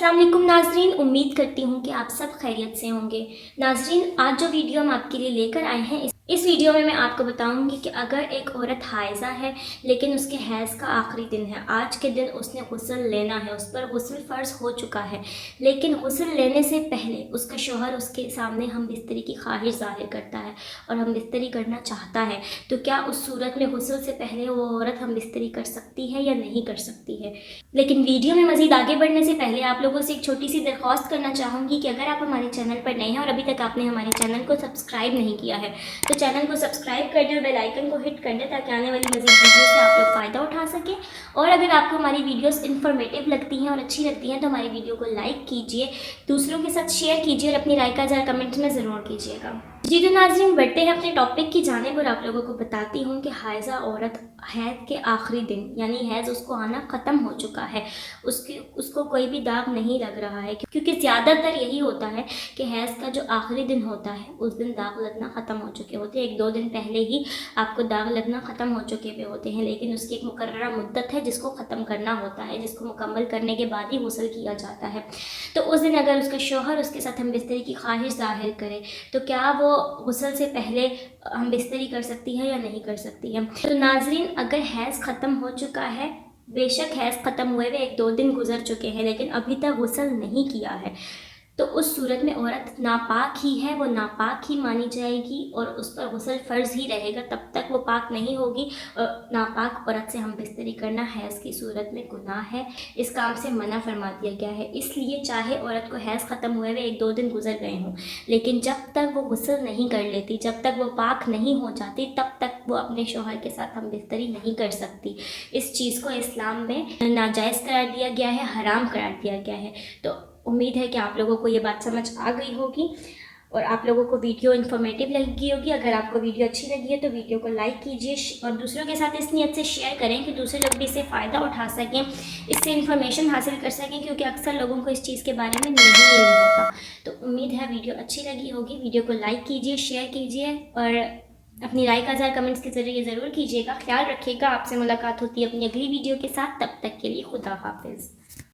अस्सलाम वालेकुम नाजरीन, उम्मीद करती हूँ कि आप सब खैरियत से होंगे। नाजरीन, आज जो वीडियो हम आपके लिए लेकर आए हैं इस वीडियो में मैं आपको बताऊंगी कि अगर एक औरत हाइज़ा है लेकिन उसके हैज़ का आखिरी दिन है, आज के दिन उसने गुस्ल लेना है, उस पर गुस्ल फ़र्ज़ हो चुका है, लेकिन गुस्ल लेने से पहले उसका शौहर उसके सामने हम बिस्तरी की ख्वाहिश ज़ाहिर करता है और हम बिस्तरी करना चाहता है, तो क्या उस सूरत में गुस्ल से पहले वो औरत हम बिस्तरी कर सकती है या नहीं कर सकती है। लेकिन वीडियो में मज़ीद आगे बढ़ने से पहले आप लोगों से एक छोटी सी दरख्वास्त करना चाहूँगी कि अगर आप हमारे चैनल पर नए हैं और अभी तक आपने हमारे चैनल को सब्सक्राइब नहीं किया है तो चैनल को सब्सक्राइब कर दें और बेल आइकन को हिट कर दें ताकि आने वाली मज़ीद वीडियो से आप लोग फ़ायदा उठा सकें। और अगर आपको हमारी वीडियोस इन्फॉर्मेटिव लगती हैं और अच्छी लगती हैं तो हमारी वीडियो को लाइक कीजिए, दूसरों के साथ शेयर कीजिए और अपनी राय का इज़हार कमेंट्स में ज़रूर कीजिएगा। जी तो नाज़रीन, बढ़ते हैं अपने टॉपिक की जानिब और आप लोगों को बताती हूँ कि हाइज़ा औरत हैज़ के आखिरी दिन यानी हैज़ उसको आना ख़त्म हो चुका है, उसको कोई भी दाग नहीं लग रहा है, क्योंकि ज़्यादातर यही होता है कि हैज़ का जो आखिरी दिन होता है उस दिन दाग लगना ख़त्म हो चुके होते हैं। 1-2 दिन पहले ही आपको दाग लगना ख़त्म हो चुके हुए होते हैं, लेकिन उसकी एक मुकर्ररा मुद्दत है जिसको ख़त्म करना होता है, जिसको मुकम्मल करने के बाद ही गुस्ल किया जाता है। तो उस दिन अगर उसका शौहर उसके साथ हम बिस्तरी की ख्वाहिश ज़ाहिर करे तो क्या वो गुस्ल से पहले हम बिस्तरी कर सकती है या नहीं कर सकती है। तो नाजरीन, अगर हैज़ ख़त्म हो चुका है, बेशक हैज़ ख़त्म हुए हुए 1-2 दिन गुजर चुके हैं लेकिन अभी तक गुस्ल नहीं किया है, तो उस सूरत में औरत नापाक ही है, वो नापाक ही मानी जाएगी और उस पर गुस्ल फ़र्ज़ ही रहेगा, तब तक वो पाक नहीं होगी। और नापाक औरत से हम बिस्तरी करना हैज़ की सूरत में गुनाह है, इस काम से मना फरमा दिया गया है। इसलिए चाहे औरत को हैज़ ख़त्म हुए हुए 1-2 दिन गुजर गए हों, लेकिन जब तक वो गुस्ल नहीं कर लेती, जब तक वो पाक नहीं हो जाती, तब तक वो अपने शौहर के साथ हम बिस्तरी नहीं कर सकती। इस चीज़ को इस्लाम में नाजायज़ करार दिया गया है, हराम करार दिया गया है। तो उम्मीद है कि आप लोगों को ये बात समझ आ गई होगी और आप लोगों को वीडियो इन्फॉर्मेटिव लगी होगी। अगर आपको वीडियो अच्छी लगी है तो वीडियो को लाइक कीजिए और दूसरों के साथ इस नीयत से शेयर करें कि दूसरे लोग भी इससे फ़ायदा उठा सकें, इससे इन्फॉर्मेशन हासिल कर सकें, क्योंकि अक्सर लोगों को इस चीज़ के बारे में नहीं होता। तो उम्मीद है वीडियो अच्छी लगी होगी। वीडियो को लाइक कीजिए, शेयर कीजिए और अपनी राय का इज़हार कमेंट्स के ज़रिए ज़रूर कीजिएगा। ख्याल रखिएगा। आपसे मुलाकात होती है अपनी अगली वीडियो के साथ। तब तक के लिए खुदा हाफिज़।